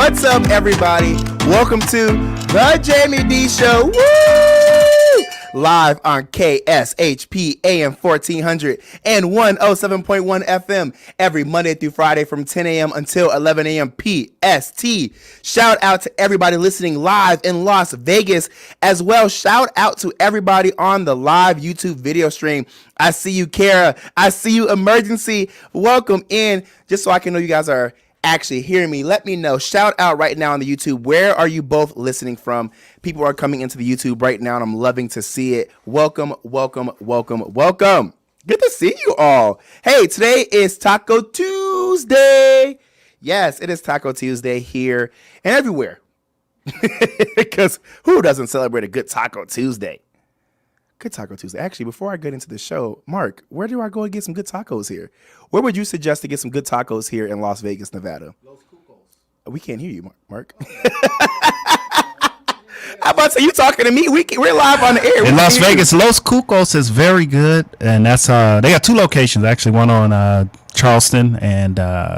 What's up, everybody? Welcome to the Jaime Dee Show. Woo! Live on KSHP AM 1400 and 107.1 FM every Monday through Friday from 10 a.m. until 11 a.m. PST. Shout out to everybody listening live in Las Vegas as well. Shout out to everybody on the live YouTube video stream. I see you, Kara. I see you, Emergency. Welcome in. Just so I can know you guys are actually hearing me, let me know. Shout out right now on the YouTube. Where are you both listening from? People are coming into the YouTube right now, and I'm loving to see it. Welcome, welcome, welcome, welcome. Good to see you all. Hey, today is Taco Tuesday. Yes, it is Taco Tuesday here and everywhere. Because who doesn't celebrate a good Taco Tuesday? Good Taco Tuesday. Actually, before I get into the show, Mark, where do I go and get some good tacos here? Where would you suggest to get some good tacos here in Las Vegas, Nevada? Los Cucos. We can't hear you, Mark. How about you talking to me? We're live on the air. In Las Vegas, Los Cucos is very good, and that's they got two locations actually. One on Charleston and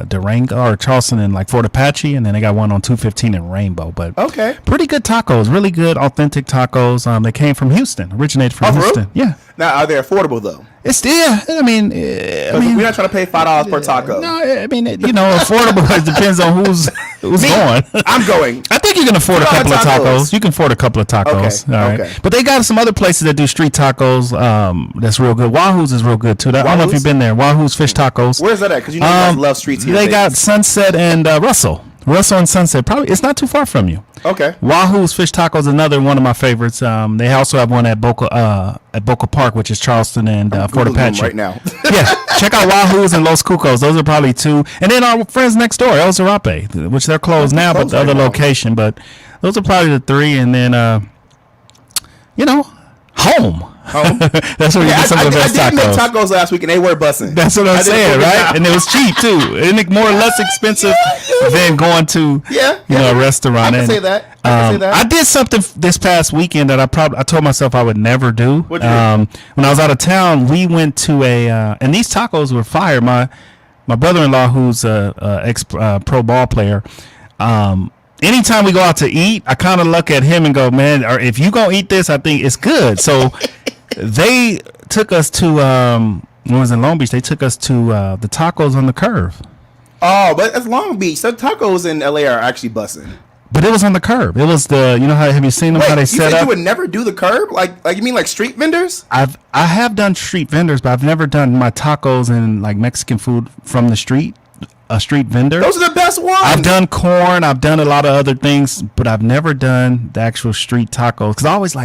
Durango, or Charleston and like Fort Apache, and then they got one on 215 in Rainbow. But okay, pretty good tacos, really good, authentic tacos. They came from Houston, originated from Houston. Real? Yeah. Now, are they affordable though? It's still, I mean, we're not trying to pay $5 per taco. No, I mean, affordable. It depends on who's going. I'm going. I think you can afford a couple of tacos. You can afford a couple of tacos. Okay. All right. Okay. But they got some other places that do street tacos. That's real good. Wahoo's is real good too. I don't know if you've been there. Wahoo's Fish Tacos. Where's that at? Because you guys love streets here. They got Sunset and Russell and Sunset. Probably it's not too far from you. Okay. Wahoo's Fish Tacos, another one of my favorites. They also have one at Boca Park, which is Charleston and Fort Apache. Right now. Yeah, check out Wahoo's and Los Cucos. Those are probably two. And then our friends next door, El Zarape, which they're closed now, but the other location. But those are probably the three. And then, home. That's where you get some of the best tacos. I did make tacos last week and they were busting. That's what I'm saying, right? And it was cheap too. Isn't it more or less expensive than going to a restaurant? I can say that. I did something this past weekend that I told myself I would never do. What'd you do? When I was out of town, we went to and these tacos were fire. My brother-in-law, who's a ex pro ball player, anytime we go out to eat, I kind of look at him and go, man, or if you gonna eat this, I think it's good. So they took us to when it was in Long Beach. They took us to the Tacos on the Curve. Oh, but that's Long Beach. So tacos in LA are actually busting. But it was on the curb. It was have you seen them? How they set up? You said you would never do the curb? Like you mean like street vendors? I have done street vendors, but I've never done my tacos and like Mexican food from the street. A street vendor. Those are the best ones. I've done corn. I've done a lot of other things, but I've never done the actual street tacos because I always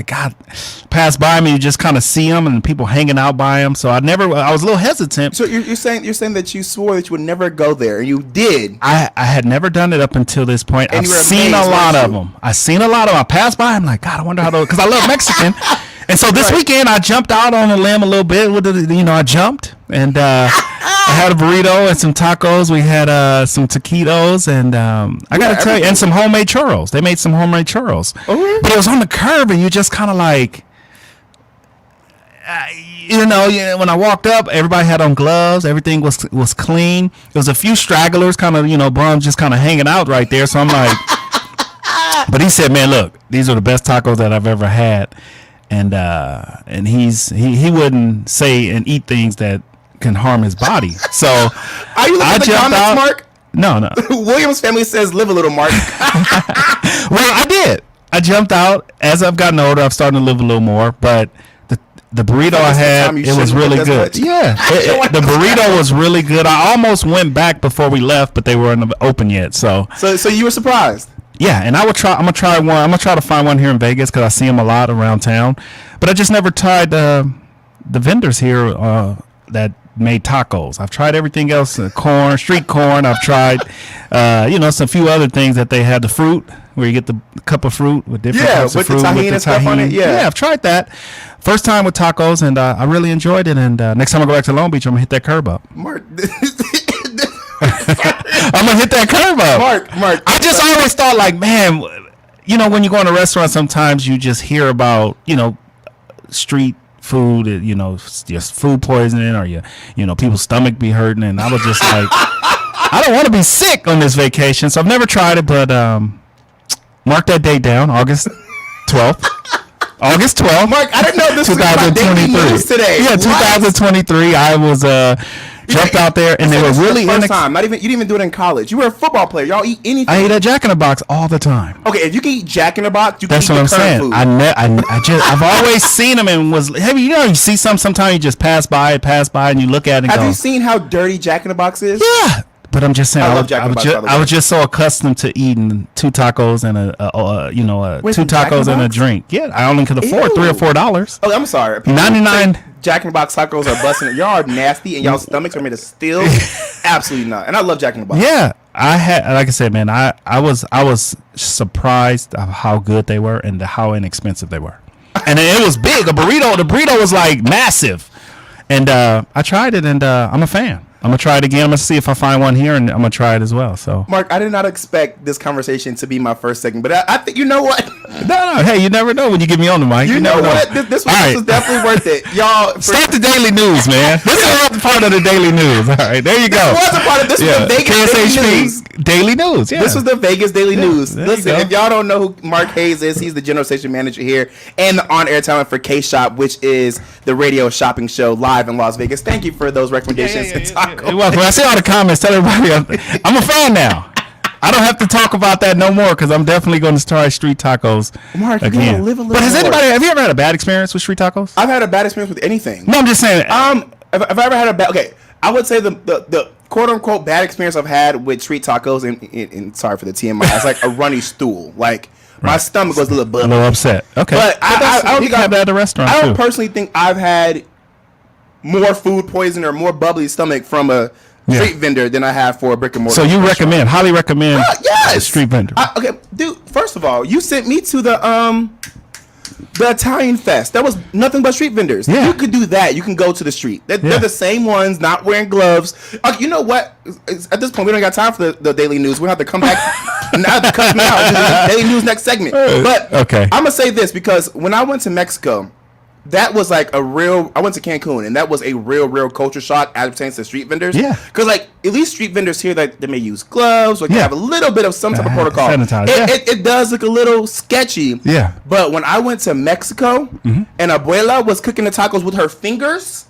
pass by me. You just kind of see them and people hanging out by them. So I was a little hesitant. So you're saying that you swore that you would never go there, and you did. I had never done it up until this point. And I've seen a lot of them. I passed by. I'm like, God, I wonder how those, because I love Mexican. And so this weekend I jumped out on a limb a little bit. I jumped and I had a burrito and some tacos. We had some taquitos and I got to tell you, and some homemade churros. They made some homemade churros. Oh, really? But it was on the curb and you just kind of like, when I walked up, everybody had on gloves. Everything was clean. There was a few stragglers, kind of, bums just kind of hanging out right there. So I'm like, but he said, man, look, these are the best tacos that I've ever had. And he wouldn't say and eat things that can harm his body. So are you looking at the comments, Mark? No. Williams family says live a little, Mark. Well, I did. I jumped out. As I've gotten older, I've started to live a little more. But the burrito I had, it was really good. Yeah, the burrito was really good. I almost went back before we left, but they weren't open yet. So you were surprised. Yeah, and I'm gonna try one. I'm gonna try to find one here in Vegas because I see them a lot around town. But I just never tried the vendors here that made tacos. I've tried everything else, street corn. I've tried, some few other things that they had. The fruit, where you get the cup of fruit with different types of fruit, with the tahini and stuff on it. Yeah, I've tried that. First time with tacos, and I really enjoyed it. And next time I go back to Long Beach, I'm gonna hit that curb up. Mark. I'm gonna hit that curve up. Mark. I just always thought, like, man, when you go in a restaurant, sometimes you just hear about, street food, just food poisoning, or people's stomach be hurting, and I was just like, I don't want to be sick on this vacation, so I've never tried it. But mark that date down, August 12th. August 12th. Mark, I didn't know this was my daily news today. Yeah, 2023. I was jumped out there, and they were really first time. Not even you didn't even do it in college. You were a football player. Y'all eat anything. I eat at Jack in the Box all the time. Okay, if you can eat Jack in the Box, you can That's eat what I'm the current saying. food. I've always seen them and was. Have you see sometimes you just pass by and you look at it and Have go, you seen how dirty Jack in the Box is? Yeah. But I'm just saying, I love Jack in the Box, by the way. I was just so accustomed to eating 2 tacos and Wait, 2 Jack in tacos the and a Box? drink. Yeah, I only could afford Ew. $3 or $4. Oh, I'm sorry. People 99. say Jack in the Box tacos are busting. Y'all are nasty, and y'all stomachs are made of steel. Absolutely not. And I love Jack in the Box. Yeah, I had, like I said, man, I was surprised of how good they were and how inexpensive they were. And it was big. The burrito was like massive. And I tried it, and I'm a fan. I'm gonna try it again. I'm gonna see if I find one here, and I'm gonna try it as well. So, Mark, I did not expect this conversation to be my first segment, but I think you know what? no. Hey, you never know when you get me on the mic. You know never what? This was definitely worth it, y'all. Start the daily news, man. This is part of the daily news. All right, there you go. This was a part of this. Was the Vegas Daily News. Daily News. Yeah. This was the Vegas Daily News. Listen, you if y'all don't know who Mark Hayes is, he's the general station manager here and the on-air talent for K-Shop, which is the radio shopping show live in Las Vegas. Thank you for those recommendations. You're welcome. I see all the comments. Tell everybody I'm a fan now. I don't have to talk about that no more because I'm definitely going to try street tacos Mark, you again. gotta live a little But have you ever had a bad experience with street tacos? I've had a bad experience with anything. No, I'm just saying. If I ever had a bad, okay, I would say the quote unquote bad experience I've had with street tacos, and sorry for the TMI, it's like a runny stool. Like my stomach was a little bubbly. A little upset. Okay, But I don't think have that at the restaurant. I don't too. personally think I've had more food poison or more bubbly stomach from a street vendor than I have for a brick and mortar. So you restaurant. highly recommend yes. a street vendor. Okay, dude, first of all, you sent me to the Italian Fest. That was nothing but street vendors. Yeah. You could do that. You can go to the street. They're the same ones, not wearing gloves. You know what? At this point, we don't got time for the daily news. We have to come back. Now to cut me out. Daily news next segment. But okay. I'm gonna say this because when I went to Mexico, that was like I went to Cancun, and that was a real culture shock as it pertains to street vendors. Yeah. Because like at least street vendors here, that they may use gloves or they have a little bit of some type of protocol. It does look a little sketchy. Yeah. But when I went to Mexico and Abuela was cooking the tacos with her fingers,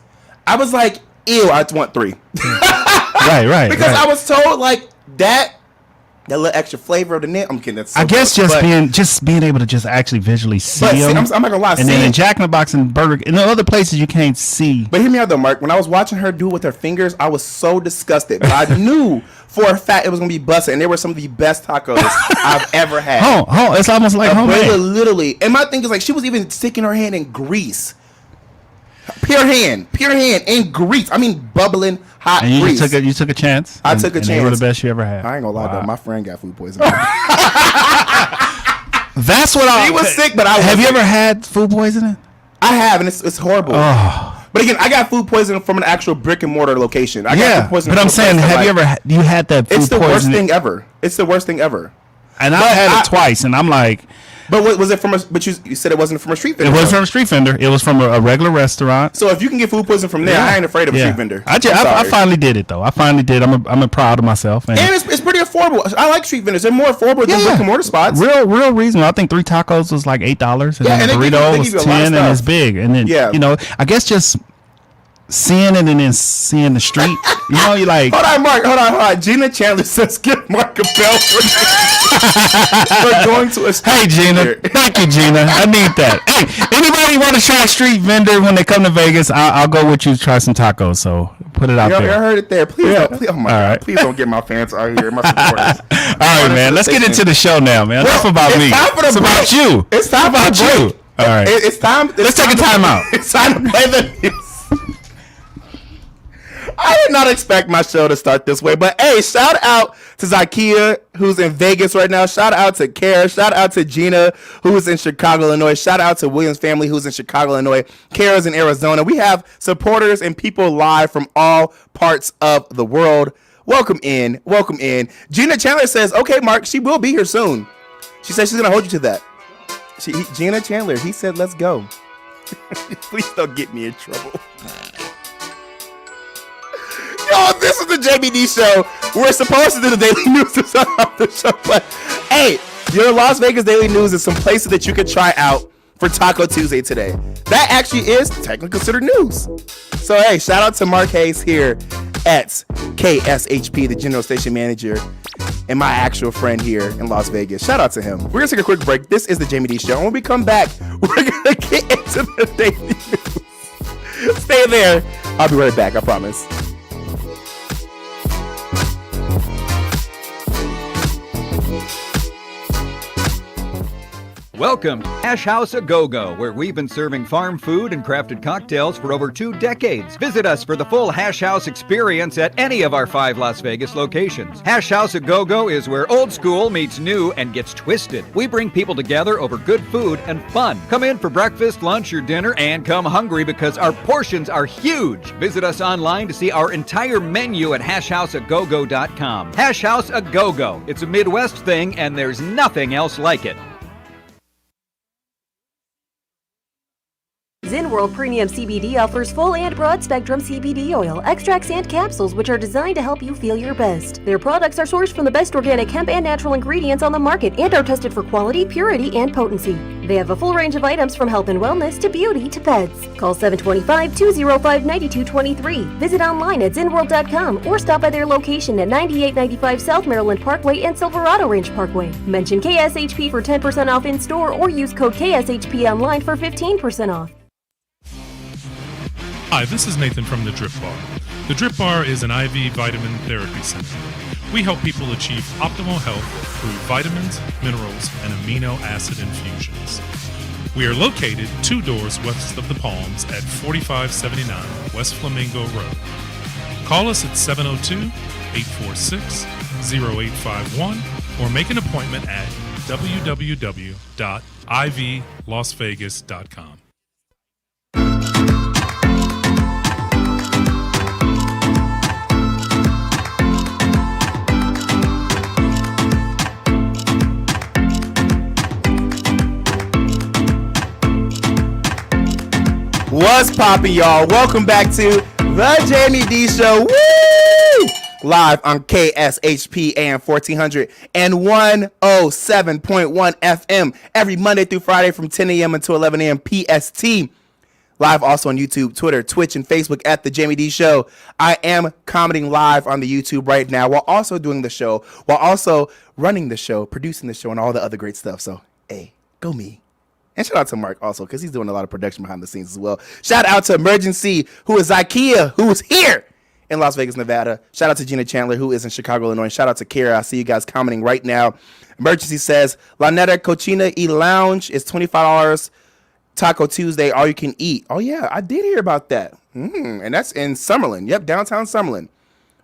I was like, ew, I want 3. Right. Because I was told like that little extra flavor of the net. I'm kidding. That's so I guess gross, just being able to just actually visually see but see, them. I'm not gonna lie. And then in Jack in the Box and Burger and the other places you can't see. But hear me out though, Mark. When I was watching her do it with her fingers, I was so disgusted. But I knew for a fact it was gonna be busted, and they were some of the best tacos I've ever had. It's almost like homemade. Literally. And my thing is like she was even sticking her hand in grease. Pure hand in grease. I mean, bubbling hot and grease. You took a chance. I took a chance. They were the best you ever had. I ain't gonna lie though, my friend got food poisoning. That's what He was sick, but I have you ever had food poisoning? I have, and it's horrible. Oh. But again, I got food poisoning from an actual brick and mortar location. I got food poisoning. But I'm saying, have you ever had that food poisoning? It's the worst thing ever. It's the worst thing ever. And I've had it twice, and I'm like. But what was it from? But you said it wasn't from a street vendor. It wasn't from a street vendor. It was from a regular restaurant. So if you can get food poisoning from there, I ain't afraid of a street vendor. I finally did it though. I finally did. I'm proud of myself. And it's pretty affordable. I like street vendors. They're more affordable than brick and mortar spots. Real reasonable. I think 3 tacos was like $8, and then the burrito was 10, and it's big. And then I guess just seeing it and then seeing the street, you like. Hold on, Mark. Gina Chandler says give Mark a bell for going to a street Hey, Gina. vendor. Thank you, Gina. I need that. Hey, anybody want to try a street vendor when they come to Vegas? I'll go with you to try some tacos. So put it out there. You heard it there. Please don't. Please, oh my God. Please don't get my fans out here. My supporters. All right, man. Let's get into the show now, man. Enough about me. It's about you. It's time about you. All right. It's time. Let's take a time out. It's time to play the news. I did not expect my show to start this way, but hey, shout out to Zakia, who's in Vegas right now. Shout out to Kara. Shout out to Gina, who's in Chicago, Illinois. Shout out to Williams' family, who's in Chicago, Illinois. Kara's in Arizona. We have supporters and people live from all parts of the world. Welcome in. Gina Chandler says, okay, Mark, she will be here soon. She says she's going to hold you to that. Gina Chandler, he said, let's go. Please don't get me in trouble. Yo, this is the Jaime Dee Show. We're supposed to do the daily news to start off the show, but hey, your Las Vegas daily news is some places that you could try out for Taco Tuesday today. That actually is technically considered news. So hey, shout out to Mark Hayes here at KSHP, the general station manager, and my actual friend here in Las Vegas. Shout out to him. We're gonna take a quick break. This is the Jaime Dee Show, and when we come back, we're gonna get into the daily news. Stay there. I'll be right back, I promise. Welcome to Hash House A Go-Go, where we've been serving farm food and crafted cocktails for over 2 decades. Visit us for the full Hash House experience at any of our 5 Las Vegas locations. Hash House A Go-Go is where old school meets new and gets twisted. We bring people together over good food and fun. Come in for breakfast, lunch, or dinner, and come hungry because our portions are huge. Visit us online to see our entire menu at hashhouseagogo.com. Hash House A Go-Go. It's a Midwest thing, and there's nothing else like it. ZinWorld Premium CBD offers full and broad-spectrum CBD oil, extracts, and capsules which are designed to help you feel your best. Their products are sourced from the best organic hemp and natural ingredients on the market and are tested for quality, purity, and potency. They have a full range of items from health and wellness to beauty to pets. Call 725-205-9223. Visit online at zinworld.com or stop by their location at 9895 South Maryland Parkway and Silverado Range Parkway. Mention KSHP for 10% off in-store or use code KSHP online for 15% off. Hi, this is Nathan from the Drip Bar. The Drip Bar is an IV vitamin therapy center. We help people achieve optimal health through vitamins, minerals, and amino acid infusions. We are located 2 doors west of the Palms at 4579 West Flamingo Road. Call us at 702-846-0851 or make an appointment at www.ivlasvegas.com. What's poppin', y'all? Welcome back to the Jaime Dee Show. Woo! Live on KSHP AM 1400 and 107.1 FM every Monday through Friday from 10 a.m. until 11 a.m. PST. Live also on YouTube, Twitter, Twitch, and Facebook at the Jaime Dee Show. I am commenting live on the YouTube right now while also doing the show, while also running the show, producing the show, and all the other great stuff. So, hey, go me. And shout out to Mark also, because he's doing a lot of production behind the scenes as well. Shout out to Emergency, who is IKEA, who is here in Las Vegas, Nevada. Shout out to Gina Chandler, who is in Chicago, Illinois. Shout out to Kara. I see you guys commenting right now. Emergency says, La Neta Cochina y Lounge is $25. Taco Tuesday, all you can eat. Oh, yeah, I did hear about that. And that's in Summerlin. Yep, downtown Summerlin.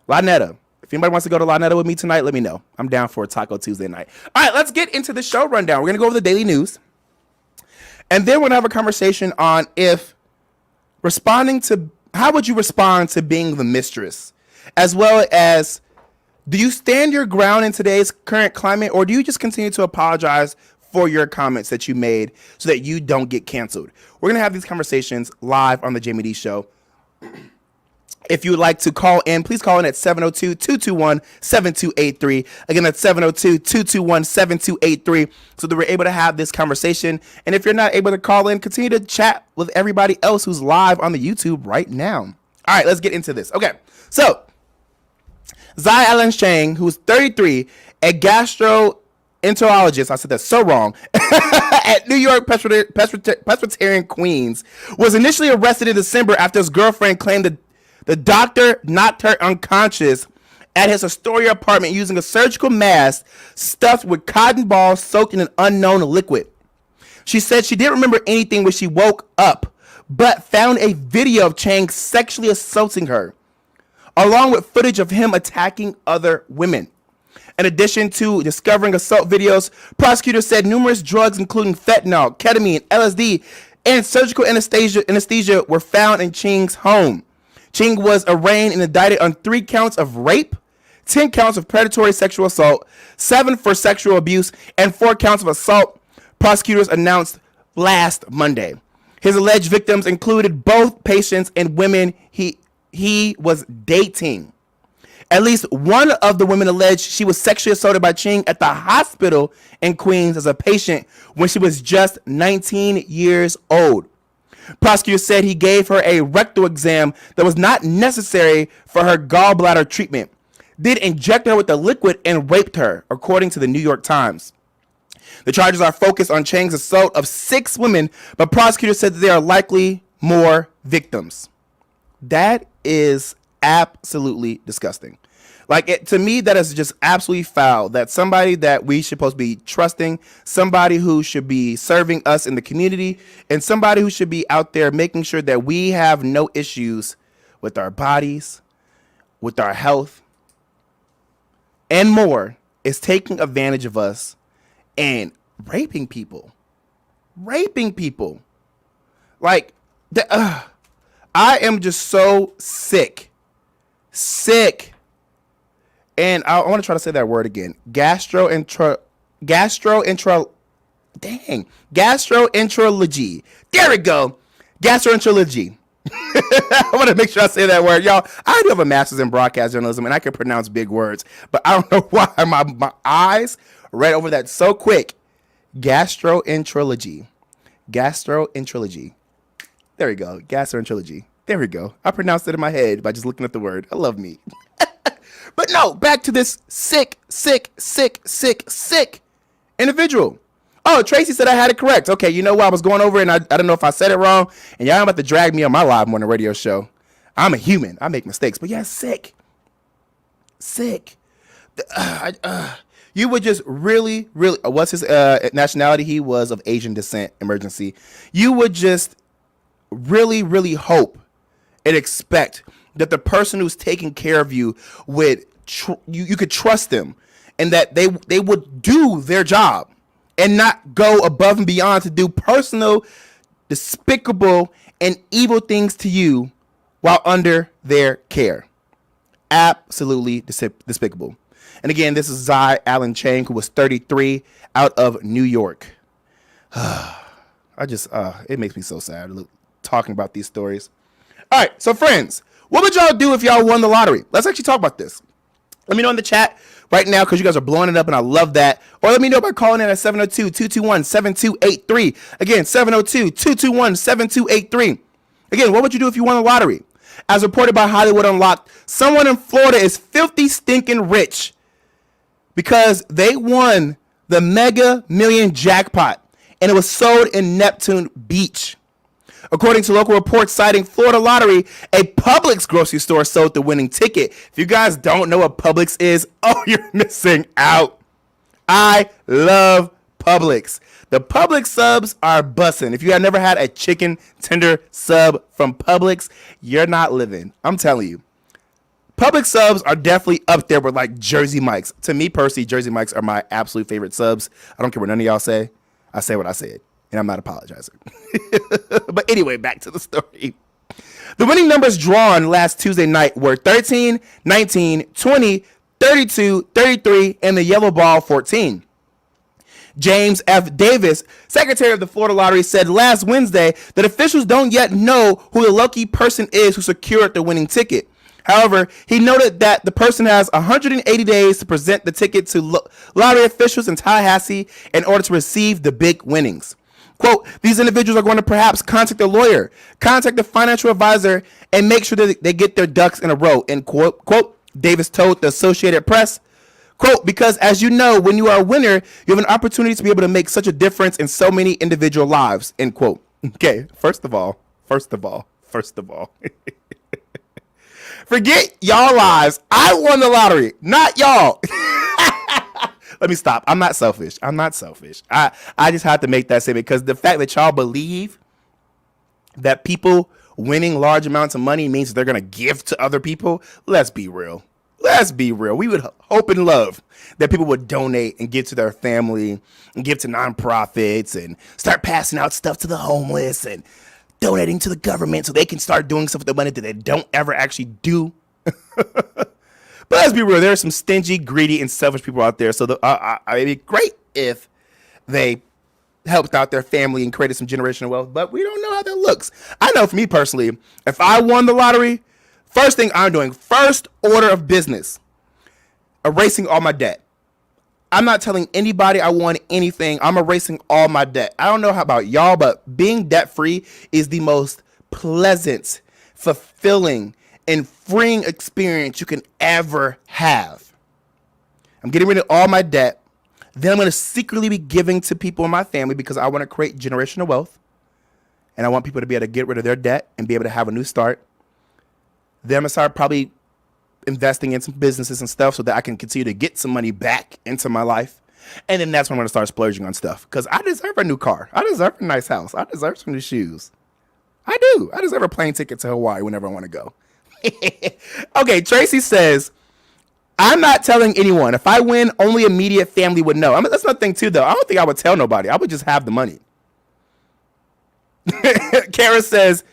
La Neta. If anybody wants to go to La Neta with me tonight, let me know. I'm down for a Taco Tuesday night. All right, let's get into the show rundown. We're going to go over the daily news. And then we're going to have a conversation on how would you respond to being the mistress? As well as, do you stand your ground in today's current climate, or do you just continue to apologize for your comments that you made so that you don't get canceled? We're going to have these conversations live on the Jaime Dee Show. If you would like to call in, please call in at 702-221-7283. Again, that's 702-221-7283 so that we're able to have this conversation. And if you're not able to call in, continue to chat with everybody else who's live on the YouTube right now. All right, let's get into this. Okay, so Zai Alan Chang, who's 33, a gastroenterologist, I said that so wrong, at New York Presbyterian Queens, was initially arrested in December after his girlfriend claimed that the doctor knocked her unconscious at his Astoria apartment using a surgical mask stuffed with cotton balls soaked in an unknown liquid. She said she didn't remember anything when she woke up, but found a video of Chang sexually assaulting her, along with footage of him attacking other women. In addition to discovering assault videos, prosecutors said numerous drugs, including fentanyl, ketamine, LSD, and surgical anesthesia were found in Chang's home. Chang was arraigned and indicted on 3 counts of rape, 10 counts of predatory sexual assault, 7 for sexual abuse, and 4 counts of assault, prosecutors announced last Monday. His alleged victims included both patients and women he was dating. At least one of the women alleged she was sexually assaulted by Ching at the hospital in Queens as a patient when she was just 19 years old. Prosecutors said he gave her a rectal exam that was not necessary for her gallbladder treatment, did inject her with the liquid, and raped her, according to the New York Times. The charges are focused on Chang's assault of 6 women, but prosecutors said that there are likely more victims. That is absolutely disgusting. To me, that is just absolutely foul that somebody that we should supposed to be trusting, somebody who should be serving us in the community, and somebody who should be out there making sure that we have no issues with our bodies, with our health, and more, is taking advantage of us and raping people. I am just so sick. And I want to try to say that word again. Gastroenterology. There we go. Gastroenterology. I want to make sure I say that word. Y'all, I do have a master's in broadcast journalism, and I can pronounce big words. But I don't know why my eyes read over that so quick. Gastroenterology. There we go. Gastroenterology. There we go. I pronounced it in my head by just looking at the word. I love me. But no, back to this sick individual. Oh, Tracy said I had it correct. Okay, you know what? I was going over it, and I don't know if I said it wrong. And y'all about to drag me on my live morning radio show. I'm a human. I make mistakes. But yeah, sick. You would just really, what's his nationality? He was of Asian descent, emergency. You would just really hope and expect that the person who's taking care of you would you could trust them, and that they would do their job and not go above and beyond to do personal, despicable, and evil things to you while under their care. Absolutely despicable. And again, this is Zai Allen Chang, who was 33, out of New York. It makes me so sad talking about these stories. All right, so friends, what would y'all do if y'all won the lottery? Let's actually talk about this. Let me know in the chat right now, because you guys are blowing it up, and I love that. Or let me know by calling in at 702-221-7283. Again, 702-221-7283. Again, what would you do if you won the lottery? As reported by Hollywood Unlocked, someone in Florida is filthy stinking rich because they won the Mega Million jackpot, and it was sold in Neptune Beach. According to local reports citing Florida Lottery, a Publix grocery store sold the winning ticket. If you guys don't know what Publix is, oh, you're missing out. I love Publix. The Publix subs are bussin'. If you have never had a chicken tender sub from Publix, you're not living. I'm telling you. Publix subs are definitely up there with like Jersey Mike's. To me personally, Jersey Mike's are my absolute favorite subs. I don't care what none of y'all say. I say what I said, and I'm not apologizing. But anyway, back to the story. The winning numbers drawn last Tuesday night were 13, 19, 20, 32, 33, and the yellow ball 14. James F. Davis, secretary of the Florida Lottery, said last Wednesday that officials don't yet know who the lucky person is who secured the winning ticket. However, he noted that the person has 180 days to present the ticket to lottery officials in Tallahassee in order to receive the big winnings. Quote, these individuals are going to perhaps contact a lawyer, contact a financial advisor, and make sure that they get their ducks in a row, end quote. Quote, Davis told the Associated Press. Quote, because as you know, when you are a winner, you have an opportunity to be able to make such a difference in so many individual lives, end quote. Okay, first of all. Forget y'all lives. I won the lottery, not y'all. Let me stop. I'm not selfish. I just have to make that statement because the fact that y'all believe that people winning large amounts of money means they're going to give to other people. Let's be real. We would hope and love that people would donate and give to their family and give to nonprofits and start passing out stuff to the homeless and donating to the government so they can start doing stuff with the money that they don't ever actually do. But let's be real, there are some stingy, greedy, and selfish people out there. So it'd be great if they helped out their family and created some generational wealth. But we don't know how that looks. I know for me personally, if I won the lottery, first thing I'm doing, first order of business, erasing all my debt. I'm not telling anybody I want anything. I'm erasing all my debt. I don't know how about y'all, but being debt-free is the most pleasant, fulfilling, and freeing experience you can ever have. I'm getting rid of all my debt. Then I'm going to secretly be giving to people in my family because I want to create generational wealth. And I want people to be able to get rid of their debt and be able to have a new start. Then I'm going to start probably investing in some businesses and stuff so that I can continue to get some money back into my life. And then that's when I'm going to start splurging on stuff because I deserve a new car. I deserve a nice house. I deserve some new shoes. I do. I deserve a plane ticket to Hawaii whenever I want to go. Okay, Tracy says, I'm not telling anyone. If I win, only immediate family would know. I mean, that's another thing too, though. I don't think I would tell nobody. I would just have the money. Kara says,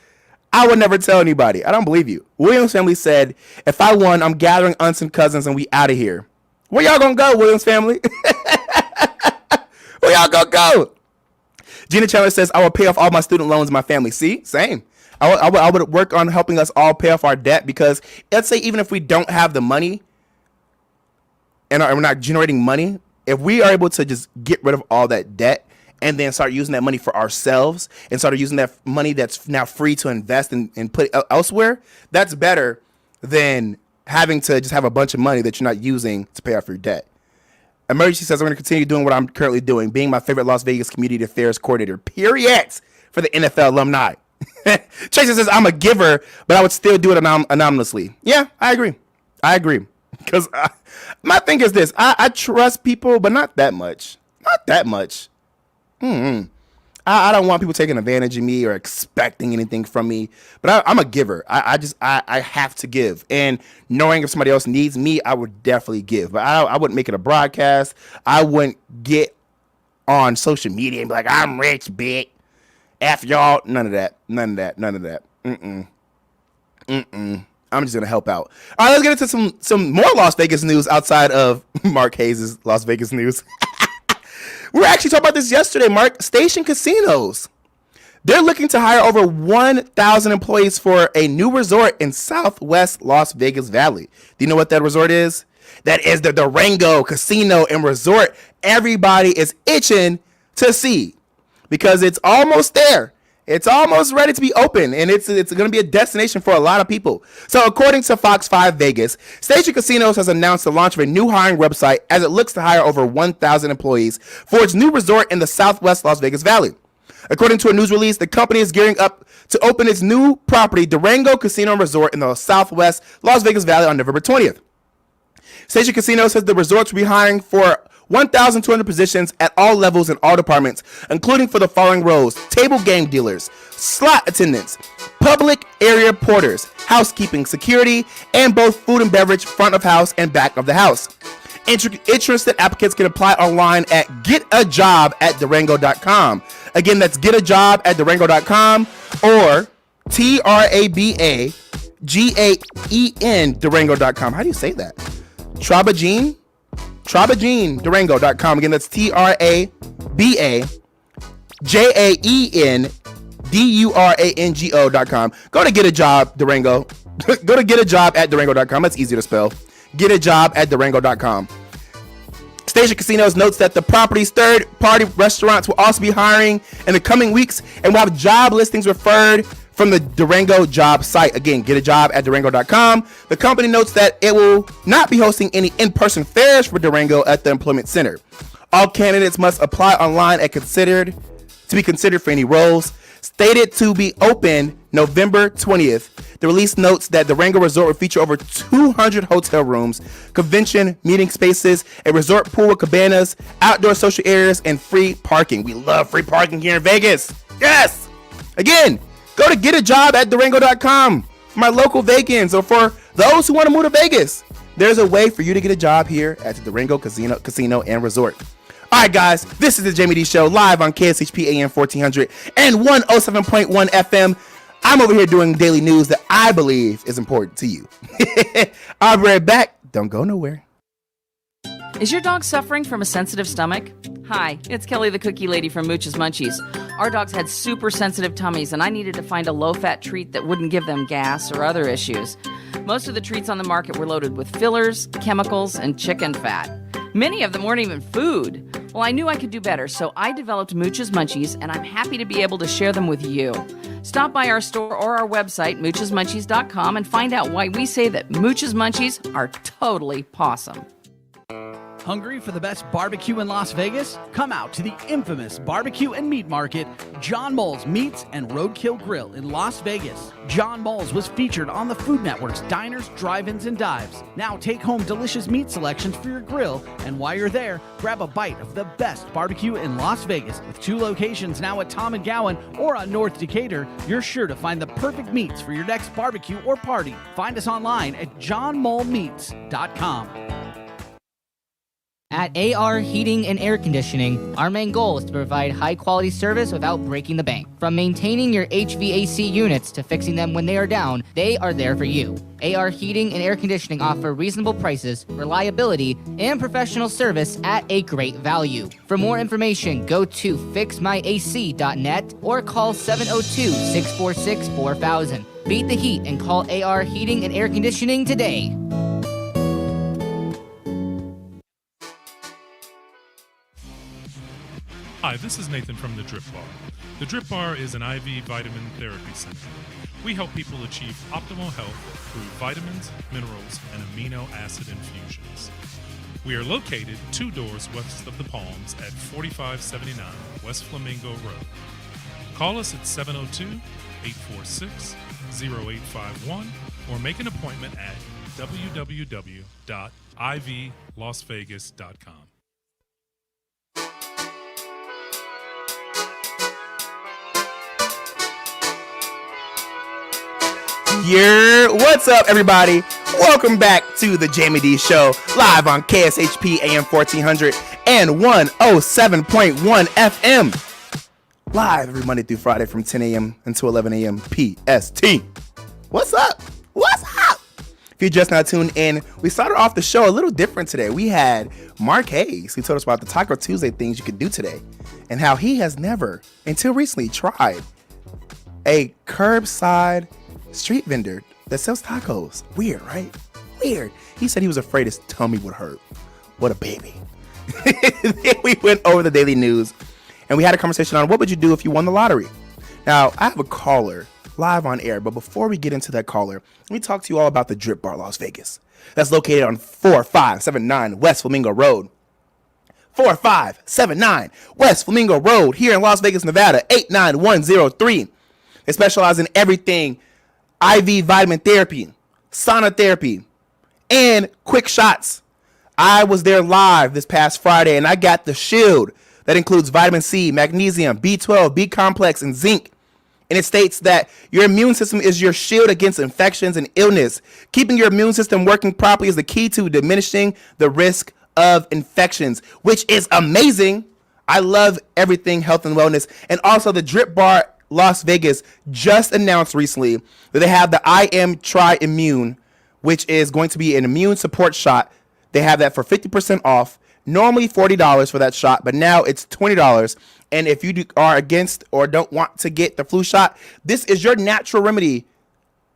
I would never tell anybody. I don't believe you. Williams family said, if I won, I'm gathering aunts and cousins and we out of here. Where y'all gonna go, Williams family? Where y'all gonna go? Gina Chandler says, I will pay off all my student loans in my family. See, same. I would work on helping us all pay off our debt because let's say even if we don't have the money and we're not generating money, if we are able to just get rid of all that debt and then start using that money for ourselves and start using that money that's now free to invest and put it elsewhere, that's better than having to just have a bunch of money that you're not using to pay off your debt. Emergency says, I'm going to continue doing what I'm currently doing, being my favorite Las Vegas community affairs coordinator, period, for the NFL alumni. Tracy says, I'm a giver, but I would still do it anonymously. Yeah, I agree. Because my thing is this, I trust people, but not that much. I don't want people taking advantage of me or expecting anything from me, but I'm a giver. I have to give, and knowing if somebody else needs me, I would definitely give, but I wouldn't make it a broadcast. I wouldn't get on social media and be like, I'm rich, big. F y'all. None of that. I'm just going to help out. All right, let's get into some more Las Vegas news outside of Mark Hayes' Las Vegas news. We were actually talking about this yesterday, Mark. Station Casinos. They're looking to hire over 1,000 employees for a new resort in Southwest Las Vegas Valley. Do you know what that resort is? That is the Durango Casino and Resort. Everybody is itching to see because it's almost there. It's almost ready to be open, and it's going to be a destination for a lot of people. So according to Fox 5 Vegas, Station Casinos has announced the launch of a new hiring website as it looks to hire over 1,000 employees for its new resort in the Southwest Las Vegas Valley. According to a news release, the company is gearing up to open its new property, Durango Casino and Resort, in the Southwest Las Vegas Valley on November 20th. Station Casino says the resorts will be hiring for 1,200 positions at all levels in all departments, including for the following roles: table game dealers, slot attendants, public area porters, housekeeping, security, and both food and beverage, front of house and back of the house. Interested applicants can apply online at getajob@durango.com. Again, that's getajob@durango.com or TRABAGAEN Durango.com. How do you say that? Trabagene Durango.com. Again, that's TRABAGAEN DURANGO.com. Go to Get a Job, Durango. Go to getajob@durango.com. That's easy to spell. Getajob@durango.com. Station Casinos notes that the property's third-party restaurants will also be hiring in the coming weeks and will have job listings referred from the Durango job site. Again, getajob@durango.com. The company notes that it will not be hosting any in-person fairs for Durango at the Employment Center. All candidates must apply online and to be considered for any roles. Stated to be open November 20th, the release notes that the Durango Resort will feature over 200 hotel rooms, convention meeting spaces, a resort pool with cabanas, outdoor social areas, and free parking. We love free parking here in Vegas. Yes! Again, go to getajob@durango.com for my local vacants or for those who want to move to Vegas. There's a way for you to get a job here at the Durango Casino and Resort. All right, guys, this is the Jaime Dee Show live on KSHP AM 1400 and 107.1 FM. I'm over here doing daily news that I believe is important to you. I'll be right back. Don't go nowhere. Is your dog suffering from a sensitive stomach? Hi, it's Kelly the Cookie Lady from Mooch's Munchies. Our dogs had super sensitive tummies, and I needed to find a low-fat treat that wouldn't give them gas or other issues. Most of the treats on the market were loaded with fillers, chemicals, and chicken fat. Many of them weren't even food. Well, I knew I could do better, so I developed Mooch's Munchies, and I'm happy to be able to share them with you. Stop by our store or our website, moochesmunchies.com, and find out why we say that Mooch's Munchies are totally pawsome. Hungry for the best barbecue in Las Vegas? Come out to the infamous barbecue and meat market, John Mole's Meats and Roadkill Grill in Las Vegas. John Mole's was featured on the Food Network's Diners, Drive-Ins, and Dives. Now take home delicious meat selections for your grill, and while you're there, grab a bite of the best barbecue in Las Vegas. With 2 locations now at Tom and Gowan or on North Decatur, you're sure to find the perfect meats for your next barbecue or party. Find us online at johnmolemeats.com. At AR Heating and Air Conditioning, our main goal is to provide high-quality service without breaking the bank. From maintaining your HVAC units to fixing them when they are down, they are there for you. AR Heating and Air Conditioning offer reasonable prices, reliability, and professional service at a great value. For more information, go to fixmyac.net or call 702-646-4000. Beat the heat and call AR Heating and Air Conditioning today. Hi, this is Nathan from the Drip Bar. The Drip Bar is an IV vitamin therapy center. We help people achieve optimal health through vitamins, minerals, and amino acid infusions. We are located 2 doors west of the Palms at 4579 West Flamingo Road. Call us at 702-846-0851 or make an appointment at www.ivlasvegas.com. What's up, everybody? Welcome back to the Jaime Dee Show, live on KSHP AM 1400 and 107.1 FM. Live every Monday through Friday from 10 a.m. until 11 a.m. PST. What's up? What's up? If you're just now tuned in, we started off the show a little different today. We had Mark Hayes, who told us about the Taco Tuesday things you could do today and how he has never, until recently, tried a curbside street vendor that sells tacos. Weird, right? Weird. He said he was afraid his tummy would hurt. What a baby. Then we went over the daily news and we had a conversation on what would you do if you won the lottery. Now, I have a caller live on air, but before we get into that caller, let me talk to you all about the Drip Bar Las Vegas. That's located on 4579 West Flamingo Road. 4579 West Flamingo Road here in Las Vegas, Nevada, 89103. They specialize in everything IV vitamin therapy, sauna therapy, and quick shots. I was there live this past Friday, and I got the shield that includes vitamin C, magnesium, B12, B complex, and zinc. And it states that your immune system is your shield against infections and illness. Keeping your immune system working properly is the key to diminishing the risk of infections, which is amazing. I love everything health and wellness. And also the Drip Bar Las Vegas just announced recently that they have the I Am Try Immune, which is going to be an immune support shot. They have that for 50% off. Normally $40 for that shot, but now it's $20. And if you are against or don't want to get the flu shot, this is your natural remedy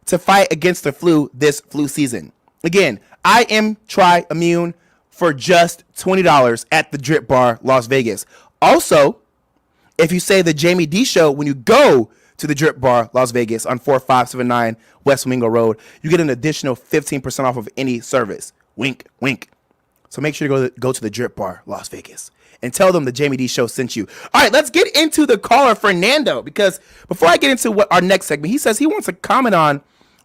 to fight against the flu this flu season. Again, I Am Try Immune for just $20 at the Drip Bar Las Vegas. Also, if you say the Jaime Dee Show when you go to the Drip Bar Las Vegas on 4579 West Flamingo Road, you get an additional 15% off of any service. Wink, wink. So make sure you go to the Drip Bar Las Vegas and tell them the Jaime Dee Show sent you. All right, let's get into the caller, Fernando, because before I get into what our next segment, he says he wants to comment on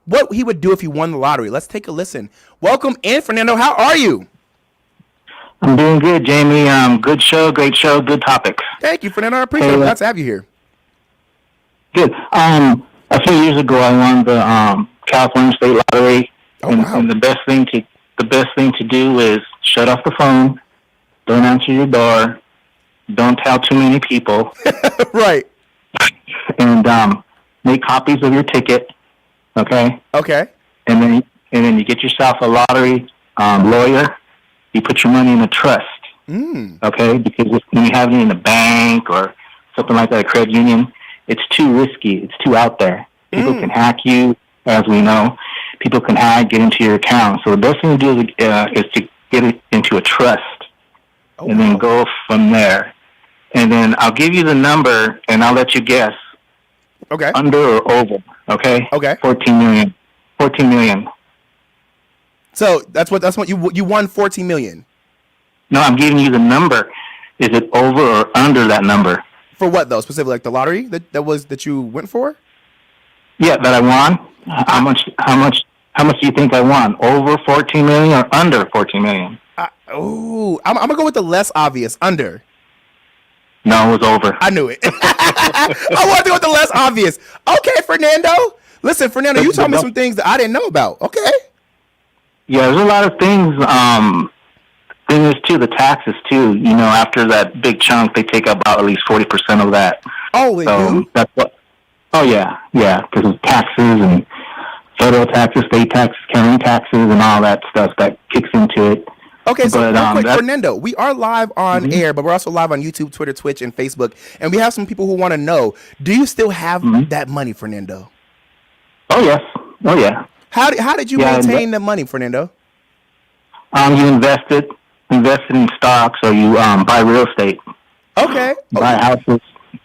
what he would do if he won the lottery. Let's take a listen. Welcome in, Fernando. How are you? I'm doing good, Jamie. Good show, great show, good topics. Thank you, Fernando. I appreciate it. Glad to have you here. Good. A few years ago, I won the California State Lottery, and the best thing to do is shut off the phone, don't answer your door, don't tell too many people, right? And make copies of your ticket. Okay. Okay. And then you get yourself a lottery lawyer. You put your money in a trust, okay? Because when you have it in a bank or something like that, a credit union, it's too risky. It's too out there. People can hack you, as we know. people can get into your account. So the best thing to do is to get it into a trust, and then go from there. And then I'll give you the number, and I'll let you guess. Okay. Under or over? Okay. Okay. 14 million. 14 million. So that's what you won 14 million. No, I'm giving you the number. Is it over or under that number? For what though? Specifically, like the lottery that you went for? Yeah, that I won. How much do you think I won? Over 14 million or under 14 million? I'm gonna go with the less obvious, under. No, it was over. I knew it. I wanted to go with the less obvious. Okay, Fernando. Listen, Fernando, you told me some things that I didn't know about. Okay. Yeah, there's a lot of things. Thing is too, the taxes too. You know, after that big chunk, they take about at least 40% of that. Oh, they do? That's what. Oh yeah, because of taxes and federal taxes, state taxes, county taxes, and all that stuff that kicks into it. Okay, so but, real quick, Fernando, we are live on air, but we're also live on YouTube, Twitter, Twitch, and Facebook, and we have some people who want to know: do you still have that money, Fernando? Oh yes. Oh yeah. How did you maintain the money, Fernando? You invest in stocks, or you buy real estate. Okay. Buy houses.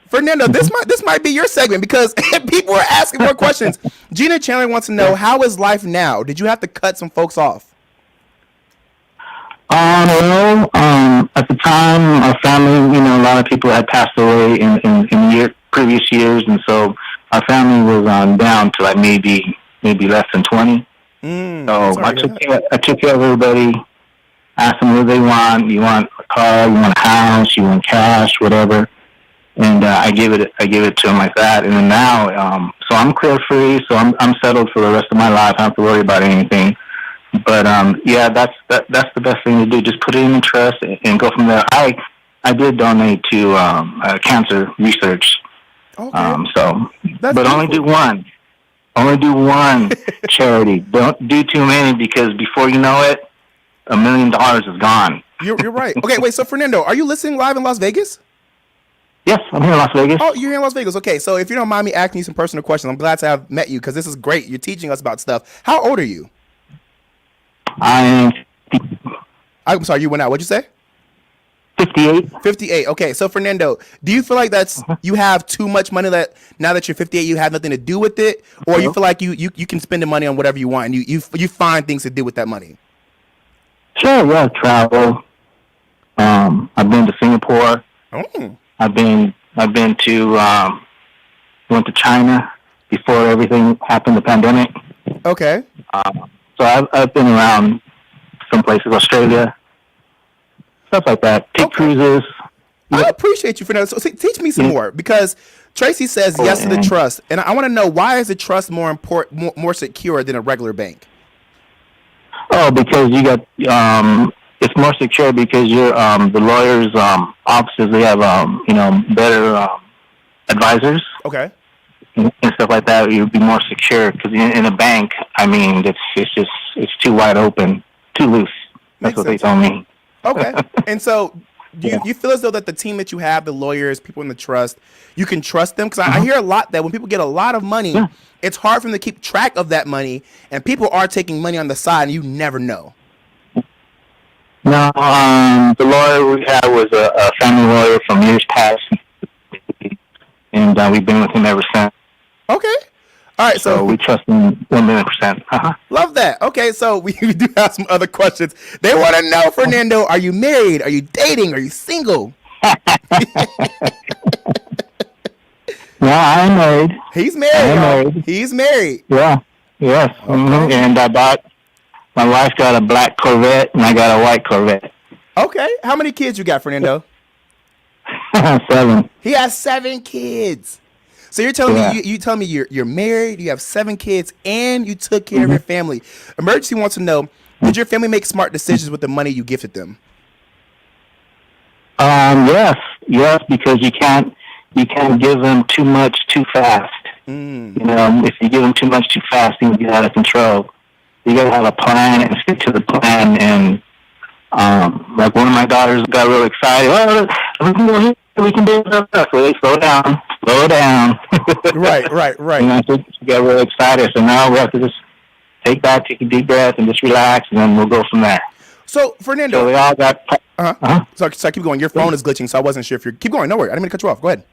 Fernando, this might be your segment because people are asking more questions. Gina Chandler wants to know, how is life now? Did you have to cut some folks off? Well, at the time, our family, you know, a lot of people had passed away in previous years, and so our family was down to like maybe less than 20. So I took care of everybody. Asked them what they want. You want a car? You want a house? You want cash? Whatever. And I gave it to them like that. And then now, so I'm carefree. So I'm settled for the rest of my life. I don't have to worry about anything. But yeah, that's the best thing to do. Just put it in trust and go from there. I did donate to cancer research. Okay. So, that's but only do one. Only do one charity. Don't do too many, because before you know it, $1 million is gone. You're right. Okay, wait. So Fernando, are you listening live in Las Vegas? Yes, I'm here in Las Vegas. Oh, you're here in Las Vegas. Okay, so if you don't mind me asking you some personal questions, I'm glad to have met you because this is great. You're teaching us about stuff. How old are you? I'm sorry, you went out. What'd you say? 58. 58. Okay, so Fernando, do you feel like you have too much money that now that you're 58, you have nothing to do with it, or you feel like you can spend the money on whatever you want and you find things to do with that money? Sure, yeah, travel. I've been to Singapore. Oh. I've been to went to China before everything happened, the pandemic. Okay. So I've been around some places, Australia, stuff like that. Take cruises. I appreciate you, Fernando. So teach me some more, because Tracy says yes to the trust, and I want to know, why is the trust more important, more secure than a regular bank? Oh, because you got it's more secure because you're the lawyers' offices. They have better advisors. Okay. And stuff like that. You'd be more secure, because in a bank, I mean, it's too wide open, too loose. That's what they told me. Okay. And so, do you feel as though that the team that you have, the lawyers, people in the trust, you can trust them? Because I hear a lot that when people get a lot of money, it's hard for them to keep track of that money, and people are taking money on the side, and you never know. No, the lawyer we had was a family lawyer from years past, and we've been with him ever since. Okay. All right. So we trust him 1,000,000%. Love that. Okay. So we do have some other questions. They want to know, Fernando, are you married? Are you dating? Are you single? No, I'm married. He's married. He's married. Yeah. Yes. Okay. And my wife got a black Corvette, and I got a white Corvette. Okay. How many kids you got, Fernando? 7. He has 7 kids. So you're telling me you tell me you're married, you have 7 kids, and you took care of your family. Emergency wants to know, did your family make smart decisions with the money you gifted them? Yes, because you can't give them too much too fast. You know, if you give them too much too fast, things get out of control. You gotta have a plan and stick to the plan. And like one of my daughters got real excited. Oh, we can go here. We can do this. So slow down. Right. And I think she got real excited. So now we have to just take a deep breath, and just relax, and then we'll go from there. So, Fernando. So we all got. Sorry, keep going. Your phone is glitching, so I wasn't sure if you're. Keep going. No worries. I didn't mean to cut you off. Go ahead.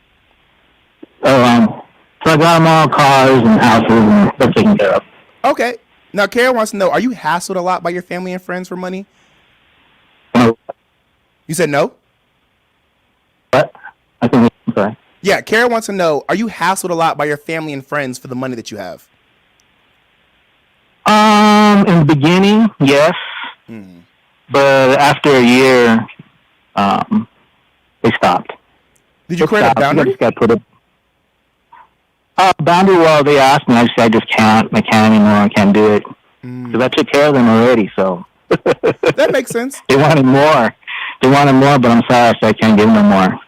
So I got them all cars and houses, and they're taken care of. Okay. Now, Kara wants to know: are you hassled a lot by your family and friends for money? No. You said no? What? I'm sorry. Yeah, Kara wants to know: are you hassled a lot by your family and friends for the money that you have? In the beginning, yes. But after a year, they stopped. Did you create a boundary? I just got put a boundary. Well, they asked me. I said, I just can't. I can't anymore. I can't do it. Because I took care of them already, so. That makes sense. They wanted more. But I'm sorry, I can't give them more.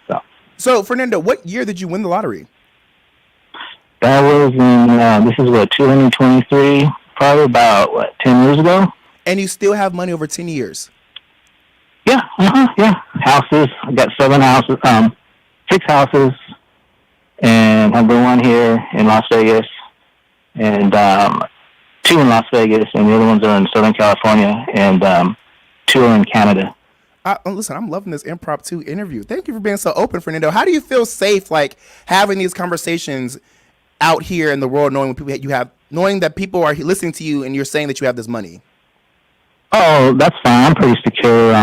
So, Fernando, what year did you win the lottery? That was in, this is 2023, probably about, 10 years ago? And you still have money over 10 years? Yeah, yeah. Houses, I got 7 houses, 6 houses, and have one here in Las Vegas, and 2 in Las Vegas, and the other ones are in Southern California, and 2 are in Canada. Listen, I'm loving this impromptu interview. Thank you for being so open, Fernando. How do you feel safe, like, having these conversations out here in the world, knowing that people are listening to you and you're saying that you have this money? Oh, that's fine. I'm pretty secure.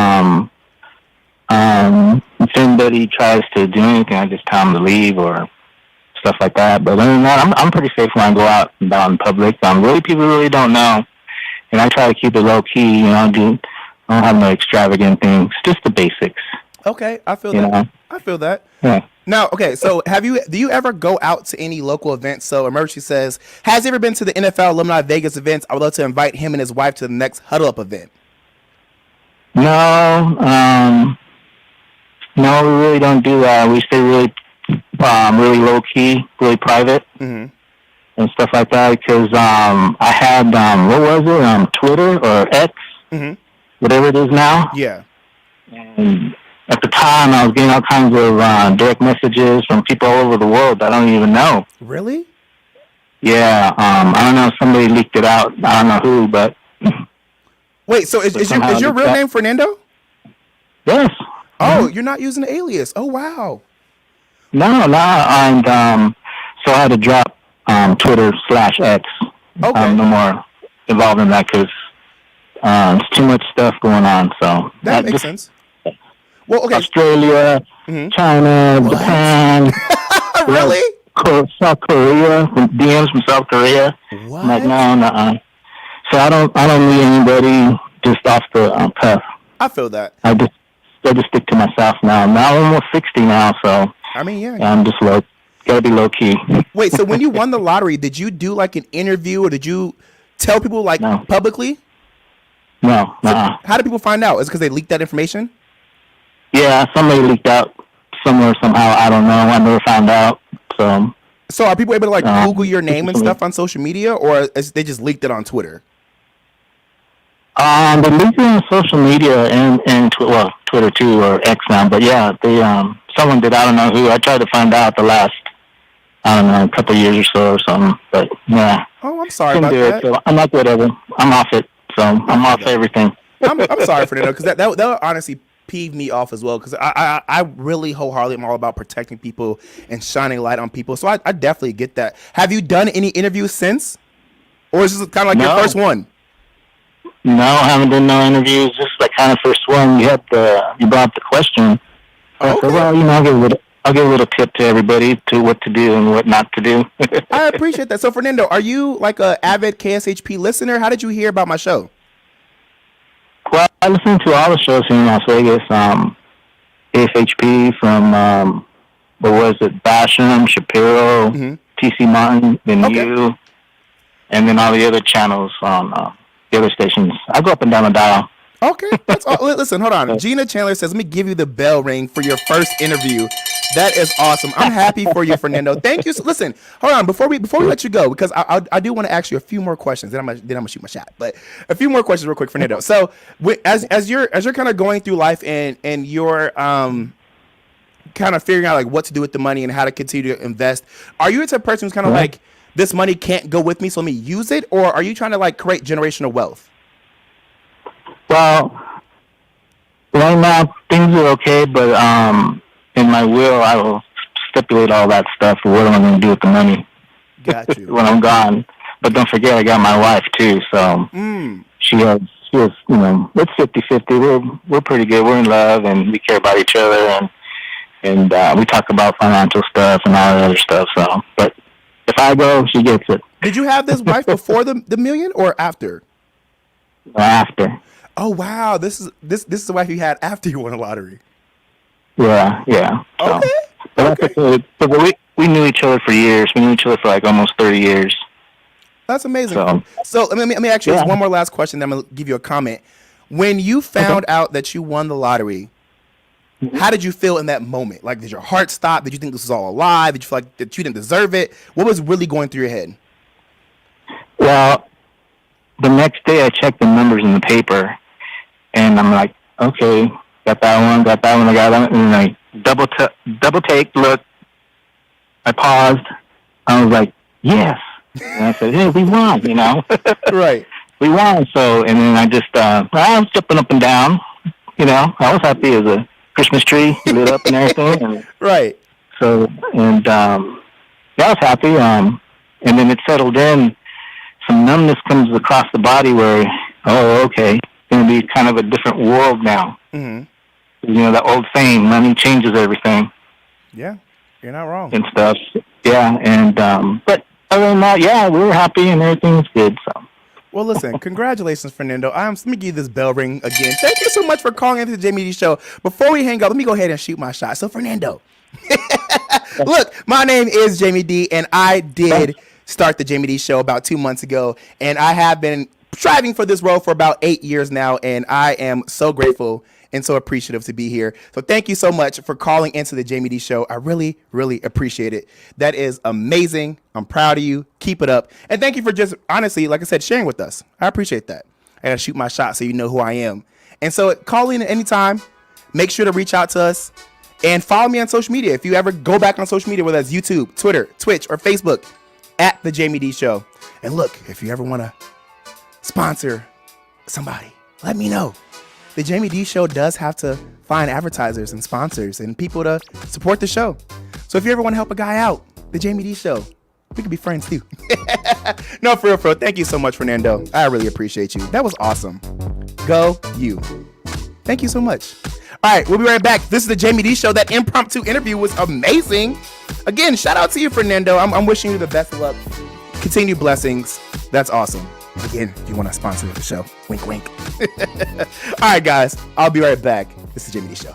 If anybody tries to do anything, I just tell them to leave or stuff like that. But other than that, I'm pretty safe when I go out and about in public. People really don't know, and I try to keep it low key. I don't have no extravagant things, just the basics. Okay, I feel that. I feel that. Yeah. Now, okay, so do you ever go out to any local events? So Emergency says, has he ever been to the NFL Alumni Vegas events? I would love to invite him and his wife to the next Huddle Up event. No, we really don't do that. We stay really, really low key, really private, and stuff like that. Because I had what was it? Twitter or X, whatever it is now. Yeah. And at the time, I was getting all kinds of direct messages from people all over the world that I don't even know. Really? Yeah. I don't know if somebody leaked it out. I don't know who, but. Wait, so is your real name Fernando? Yes. Oh, you're not using an alias. Oh, wow. No. And so I had to drop Twitter/X. Okay. No more involved in that because there's too much stuff going on. So that makes sense. Well, okay. Australia, China, What? Japan. Really? South Korea, DMs from South Korea. What? I'm like, no. So I don't need anybody just off the cuff. I feel that. I just stick to myself now. Now I'm almost 60 now, so I mean, yeah. I'm just gotta be low key. Wait, so when you won the lottery, did you do like an interview or did you tell people publicly? No. So how did people find out? Is it because they leaked that information? Yeah, somebody leaked out somewhere somehow. I don't know. I never found out. So are people able to Google your name and stuff on social media, or they just leaked it on Twitter? They leaked it on social media and Twitter too, or X now. But yeah, they someone did. I don't know who. I tried to find out the last a couple of years or so or something. But yeah. Oh, I'm sorry about that. So I'm like whatever. I'm off it. So I'm off everything. I'm sorry for that because that would honestly peeve me off as well because I really wholeheartedly am all about protecting people and shining light on people. So I definitely get that. Have you done any interviews since, or is this kind of like your first one? No, I haven't done no interviews. This is like kind of first one. You brought up the question. I said, well, I'll give a little tip to everybody to what to do and what not to do. I appreciate that. So Fernando, are you like a avid KSHP listener? How did you hear about my show? Well, I listen to all the shows here in Las Vegas. KSHP from, Basham, Shapiro, TC Martin, then you, and then all the other channels on the other stations. I go up and down the dial. Okay, that's all. Listen, hold on. Gina Chandler says, let me give you the bell ring for your first interview. That is awesome. I'm happy for you, Fernando. Thank you. So, listen, hold on. Before we let you go, because I do want to ask you a few more questions. Then I'm gonna shoot my shot. But a few more questions, real quick, Fernando. So, as you're kind of going through life and you're kind of figuring out like what to do with the money and how to continue to invest, are you a type of person who's kind of like this money can't go with me, so let me use it? Or are you trying to like create generational wealth? Well, right now things are okay, but in my will I will stipulate all that stuff for what am I going to do with the money. Got you. When I'm gone. But don't forget, I got my wife too, so she has, it's 50-50. We're pretty good. We're in love, and we care about each other, and we talk about financial stuff and all that other stuff. So, but if I go, she gets it. Did you have this wife before the million or after? After. Oh wow, this is the wife you had after you won the lottery. Yeah. So, Okay. But we knew each other for years. We knew each other for like almost 30 years. That's amazing. So let me ask you this one more last question, then I'm going to give you a comment. When you found out that you won the lottery, how did you feel in that moment? Like, did your heart stop? Did you think this was all a lie? Did you feel like that you didn't deserve it? What was really going through your head? Well, the next day I checked the numbers in the paper, and I'm like, okay, got that one, I got that one, and I double take, look, I paused, I was like, yes. And I said, hey, we won, Right. We won. So, and then I was jumping up and down, I was happy as a Christmas tree lit up and everything. And right. So, and I was happy. And then it settled in. Some numbness comes across the body where, okay, it's going to be kind of a different world now. Mm-hmm. That old saying, money changes everything. Yeah, you're not wrong. And stuff. Yeah, and, but other than that, yeah, we were happy and everything's good, so. Well, listen, congratulations, Fernando. Let me give you this bell ring again. Thank you so much for calling into the Jaime Dee Show. Before we hang up, let me go ahead and shoot my shot. So, Fernando, look, my name is Jaime Dee, and I did start the Jaime Dee Show about 2 months ago, and I have been striving for this role for about 8 years now, and I am so grateful and so appreciative to be here. So thank you so much for calling into the Jaime Dee Show. I really, really appreciate it. That is amazing. I'm proud of you. Keep it up. And thank you for just, honestly, like I said, sharing with us. I appreciate that. I got to shoot my shot so you know who I am. And so call in at any time. Make sure to reach out to us. And follow me on social media. If you ever go back on social media, whether that's YouTube, Twitter, Twitch, or Facebook, at the Jaime Dee Show. And look, if you ever want to sponsor somebody, let me know. The Jaime Dee Show does have to find advertisers and sponsors and people to support the show. So if you ever want to help a guy out, the Jaime Dee Show, we could be friends too. No, for real. Thank you so much, Fernando. I really appreciate you. That was awesome. Go you. Thank you so much. All right, we'll be right back. This is the Jaime Dee Show. That impromptu interview was amazing. Again, shout out to you, Fernando. I'm wishing you the best of luck. Continued blessings. That's awesome. Again, if you want to sponsor the show, wink, wink. All right, guys, I'll be right back. This is the Jaime Dee Show.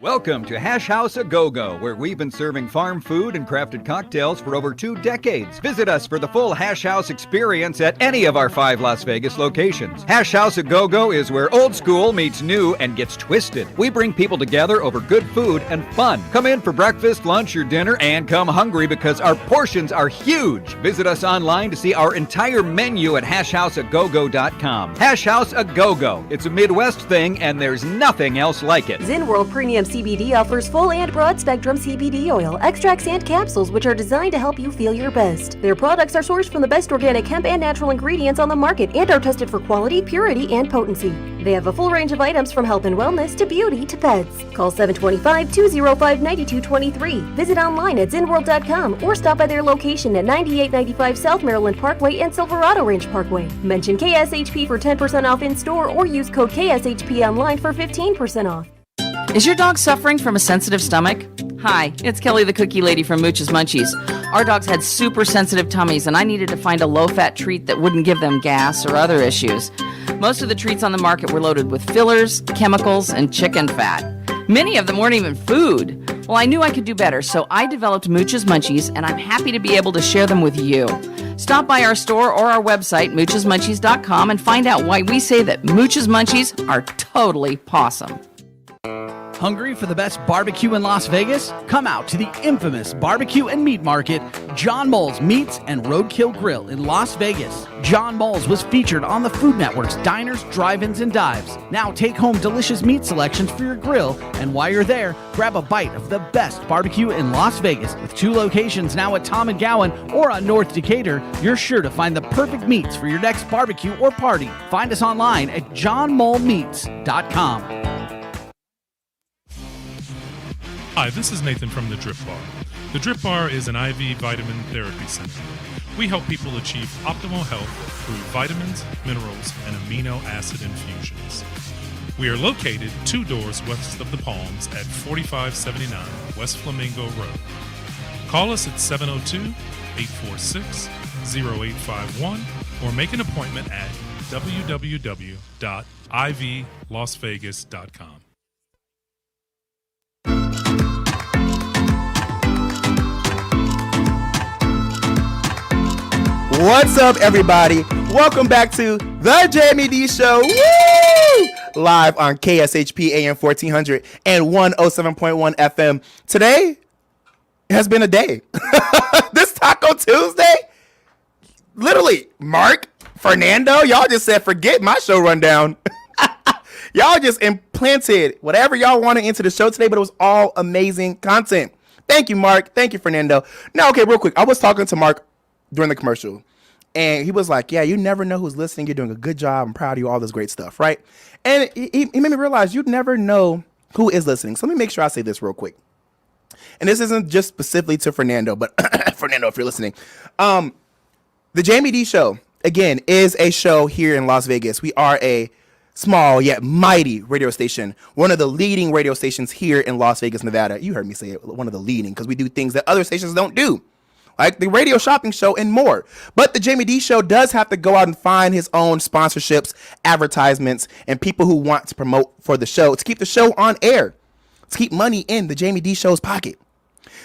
Welcome to Hash House A Go-Go, where we've been serving farm food and crafted cocktails for over 2 decades. Visit us for the full Hash House experience at any of our 5 Las Vegas locations. Hash House A Go-Go is where old school meets new and gets twisted. We bring people together over good food and fun. Come in for breakfast, lunch, or dinner, and come hungry because our portions are huge. Visit us online to see our entire menu at hashhouseagogo.com. Hash House A Go-Go. It's a Midwest thing, and there's nothing else like it. Zen World Premium CBD offers full and broad spectrum CBD oil, extracts, and capsules which are designed to help you feel your best. Their products are sourced from the best organic hemp and natural ingredients on the market and are tested for quality, purity, and potency. They have a full range of items from health and wellness to beauty to pets. Call 725-205-9223. Visit online at zenworld.com or stop by their location at 9895 South Maryland Parkway and Silverado Range Parkway. Mention KSHP for 10% off in store or use code KSHP online for 15% off. Is your dog suffering from a sensitive stomach? Hi, it's Kelly the Cookie Lady from Mooch's Munchies. Our dogs had super sensitive tummies and I needed to find a low-fat treat that wouldn't give them gas or other issues. Most of the treats on the market were loaded with fillers, chemicals, and chicken fat. Many of them weren't even food. Well, I knew I could do better, so I developed Mooch's Munchies, and I'm happy to be able to share them with you. Stop by our store or our website, moochesmunchies.com, and find out why we say that Mooch's Munchies are totally pawsome. Hungry for the best barbecue in Las Vegas? Come out to the infamous Barbecue and Meat Market, John Moles Meats and Roadkill Grill in Las Vegas. John Moles was featured on the Food Network's Diners, Drive-Ins, and Dives. Now take home delicious meat selections for your grill, and while you're there, grab a bite of the best barbecue in Las Vegas. With 2 locations now at Tom and Gowan or on North Decatur, you're sure to find the perfect meats for your next barbecue or party. Find us online at johnmolemeats.com. Hi, this is Nathan from the Drip Bar. The Drip Bar is an IV vitamin therapy center. We help people achieve optimal health through vitamins, minerals, and amino acid infusions. We are located 2 doors west of the Palms at 4579 West Flamingo Road. Call us at 702-846-0851 or make an appointment at www.ivlasvegas.com. What's up, everybody? Welcome back to the Jaime Dee Show. Woo! Live on KSHP AM 1400 and 107.1 FM. Today has been a day. This Taco Tuesday, literally, Mark, Fernando, y'all just said, forget my show rundown. Y'all just implanted whatever y'all wanted into the show today, but it was all amazing content. Thank you, Mark. Thank you, Fernando. Now, okay, real quick. I was talking to Mark during the commercial, and he was like, yeah, you never know who's listening. You're doing a good job. I'm proud of you, all this great stuff, right? And he made me realize you never know who is listening. So let me make sure I say this real quick. And this isn't just specifically to Fernando, but Fernando, if you're listening. The Jaime Dee Show, again, is a show here in Las Vegas. We are a small yet mighty radio station, one of the leading radio stations here in Las Vegas, Nevada. You heard me say it, one of the leading, because we do things that other stations don't do, like the radio shopping show and more. But the Jaime Dee Show does have to go out and find his own sponsorships, advertisements, and people who want to promote for the show to keep the show on air, to keep money in the Jaime Dee Show's pocket.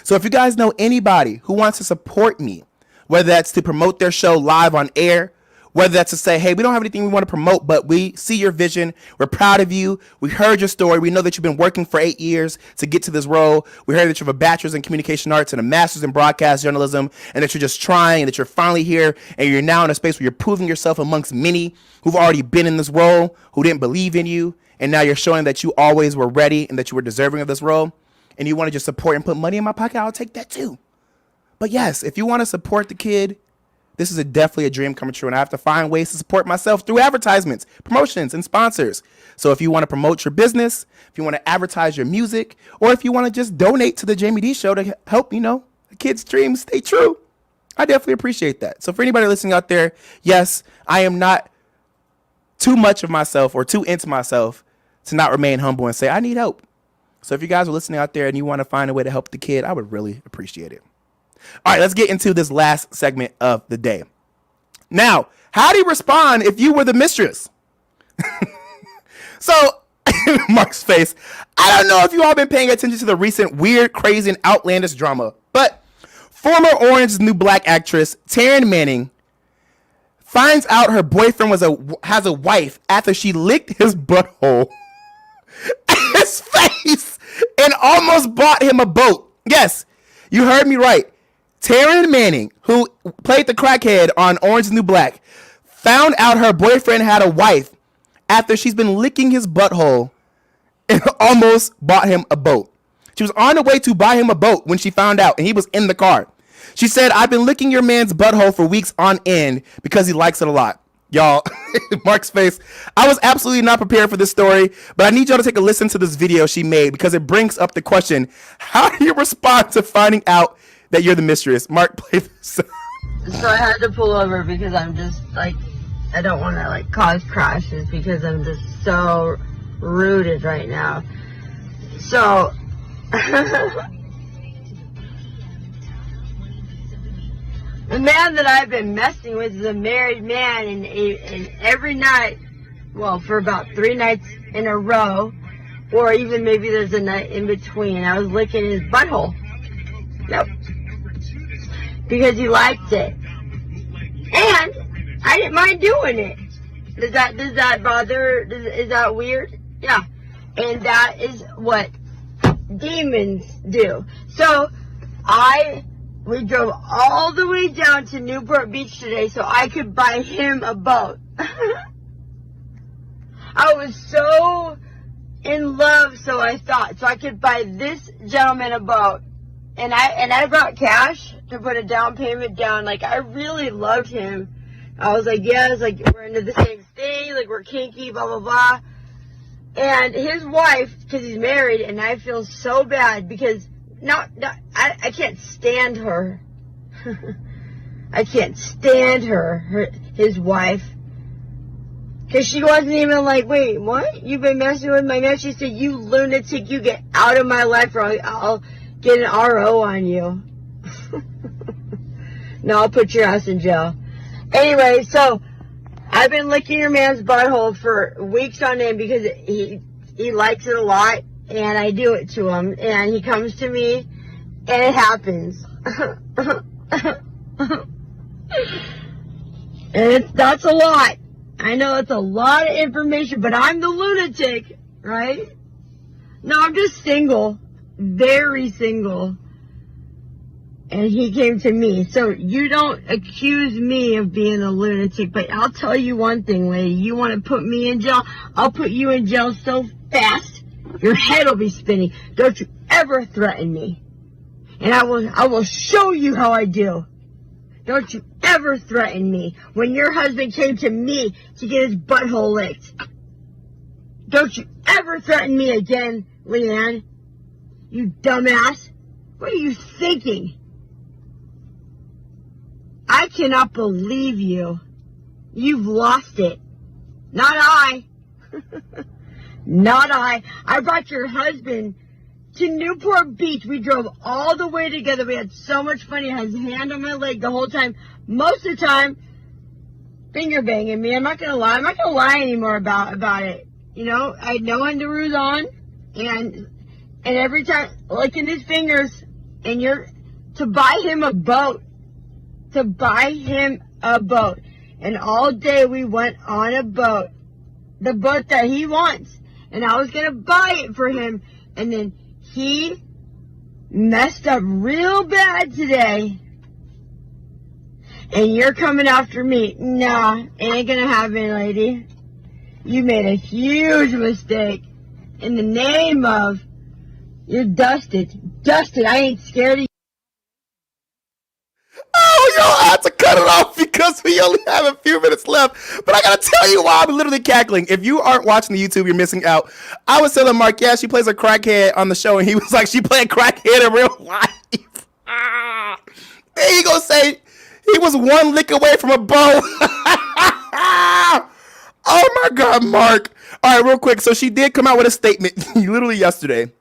So if you guys know anybody who wants to support me, whether that's to promote their show live on air, whether that's to say, hey, we don't have anything we want to promote, but we see your vision. We're proud of you. We heard your story. We know that you've been working for 8 years to get to this role. We heard that you have a bachelor's in communication arts and a master's in broadcast journalism, and that you're just trying, and that you're finally here, and you're now in a space where you're proving yourself amongst many who've already been in this role, who didn't believe in you, and now you're showing that you always were ready and that you were deserving of this role, and you want to just support and put money in my pocket, I'll take that too. But yes, if you want to support the kid, this is definitely a dream coming true, and I have to find ways to support myself through advertisements, promotions, and sponsors. So if you want to promote your business, if you want to advertise your music, or if you want to just donate to the Jaime Dee Show to help, the kids' dreams stay true, I definitely appreciate that. So for anybody listening out there, yes, I am not too much of myself or too into myself to not remain humble and say, I need help. So if you guys are listening out there and you want to find a way to help the kid, I would really appreciate it. All right, let's get into this last segment of the day. Now, how do you respond if you were the mistress? So, Mark's face. I don't know if you all been paying attention to the recent weird, crazy, and outlandish drama, but former Orange is the New Black actress Taryn Manning finds out her boyfriend has a wife after she licked his butthole, his face, and almost bought him a boat. Yes, you heard me right. Taryn Manning, who played the crackhead on Orange is the New Black, found out her boyfriend had a wife after she's been licking his butthole and almost bought him a boat. She was on the way to buy him a boat when she found out, and he was in the car. She said, I've been licking your man's butthole for weeks on end because he likes it a lot. Y'all, Mark's face. I was absolutely not prepared for this story, but I need y'all to take a listen to this video she made because it brings up the question, how do you respond to finding out that you're the mistress? Mark, play this. So I had to pull over because I'm just I don't want to cause crashes because I'm just so rooted right now. So the man that I've been messing with is a married man, and every night, well, for about 3 nights in a row, or even maybe there's a night in between, I was licking his butthole. Yep. Because he liked it. And I didn't mind doing it. Does that bother? Is that weird? Yeah. And that is what demons do. So we drove all the way down to Newport Beach today so I could buy him a boat. I was so in love, so I thought, so I could buy this gentleman a boat. And I brought cash to put a down payment down. Like, I really loved him. I was like, yes, like, we're into the same thing, like, we're kinky, blah, blah, blah. And his wife, because he's married, and I feel so bad because I can't stand her. I can't stand his wife. Because she wasn't even like, wait, what? You've been messing with my man? She said, you lunatic, you get out of my life or I'll get an RO on you. No, I'll put your ass in jail. Anyway, so I've been licking your man's butthole for weeks on end because he likes it a lot, and I do it to him, and he comes to me, and it happens. And that's a lot. I know it's a lot of information, but I'm the lunatic, right? No, I'm just single. Very single. And he came to me. So you don't accuse me of being a lunatic, but I'll tell you one thing, lady. You want to put me in jail? I'll put you in jail so fast, your head will be spinning. Don't you ever threaten me. And I will show you how I do. Don't you ever threaten me when your husband came to me to get his butthole licked. Don't you ever threaten me again, Leanne. You dumbass. What are you thinking? I cannot believe you. You've lost it. Not I. Not I. I brought your husband to Newport Beach. We drove all the way together. We had so much fun. He had his hand on my leg the whole time. Most of the time, finger banging me. I'm not going to lie. I'm not going to lie anymore about it. You know, I had no underoos on. And every time, licking his fingers. And to buy him a boat. To buy him a boat. And all day we went on a boat. The boat that he wants. And I was going to buy it for him. And then he messed up real bad today. And you're coming after me. Nah, ain't going to happen, lady. You made a huge mistake. In the name of, you're dusted. Dusted, I ain't scared of you. Oh, yo, I had to cut it off because we only have a few minutes left. But I gotta tell you why I'm literally cackling. If you aren't watching the YouTube, you're missing out. I was telling Mark, yeah, she plays a crackhead on the show, and he was like, she played crackhead in real life. Then he gonna say he was one lick away from a bow. Oh my God, Mark. All right, real quick. So she did come out with a statement literally yesterday.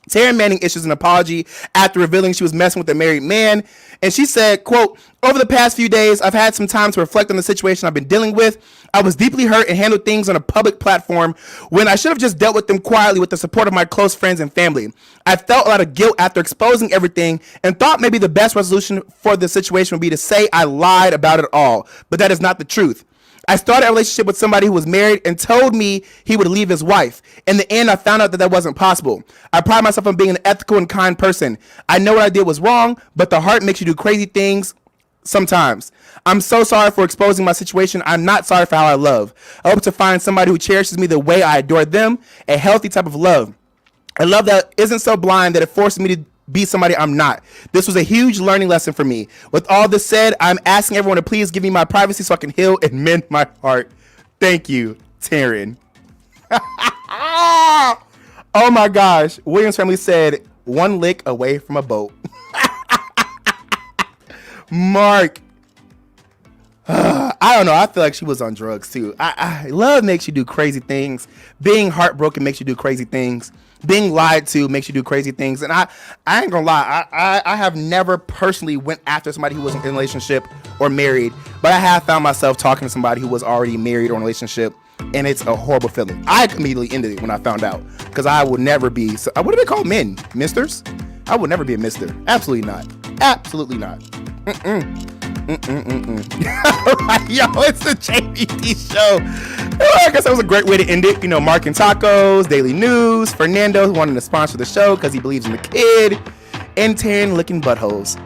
Taryn Manning issues an apology after revealing she was messing with a married man. And she said, quote, over the past few days, I've had some time to reflect on the situation I've been dealing with. I was deeply hurt and handled things on a public platform when I should have just dealt with them quietly with the support of my close friends and family. I felt a lot of guilt after exposing everything and thought maybe the best resolution for the situation would be to say I lied about it all. But that is not the truth. I started a relationship with somebody who was married and told me he would leave his wife. In the end, I found out that wasn't possible. I pride myself on being an ethical and kind person. I know what I did was wrong, but the heart makes you do crazy things sometimes. I'm so sorry for exposing my situation. I'm not sorry for how I love. I hope to find somebody who cherishes me the way I adore them, a healthy type of love. A love that isn't so blind that it forces me to be somebody I'm not. This was a huge learning lesson for me. With all this said, I'm asking everyone to please give me my privacy so I can heal and mend my heart. Thank you, Taryn. Oh my gosh. Williams family said one lick away from a boat. Mark. I don't know. I feel like she was on drugs too. Love makes you do crazy things. Being heartbroken makes you do crazy things. Being lied to makes you do crazy things. And I ain't gonna lie. I have never personally went after somebody who was in a relationship or married, but I have found myself talking to somebody who was already married or in a relationship, and it's a horrible feeling. I immediately ended it when I found out, because I would never be. What do they call men? Misters? I would never be a mister. Absolutely not. Absolutely not. All right, yo, it's the Jaime Dee Show. I guess that was a great way to end it. You know, Mark and Tacos, Daily News, Fernando, who wanted to sponsor the show because he believes in the kid, and Taryn licking buttholes.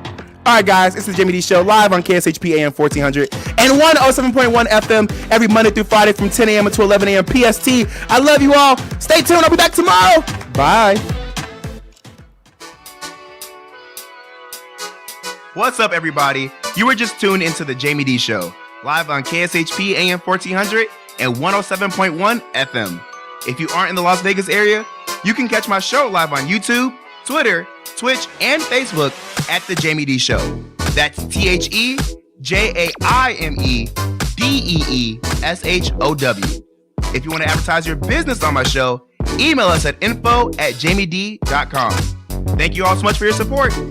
All right, guys, this is Jaime Dee Show live on KSHP AM 1400 and 107.1 FM every Monday through Friday from 10 a.m. to 11 a.m. PST. I love you all. Stay tuned. I'll be back tomorrow. Bye. What's up, everybody? You were just tuned into the Jaime Dee Show live on KSHP AM 1400 and 107.1 FM. If you aren't in the Las Vegas area, you can catch my show live on YouTube, Twitter, Twitch, and Facebook at The Jaime Dee Show. That's TheJaimeDeeshow. If you want to advertise your business on my show, email us at info@jamiedee.com. Thank you all so much for your support.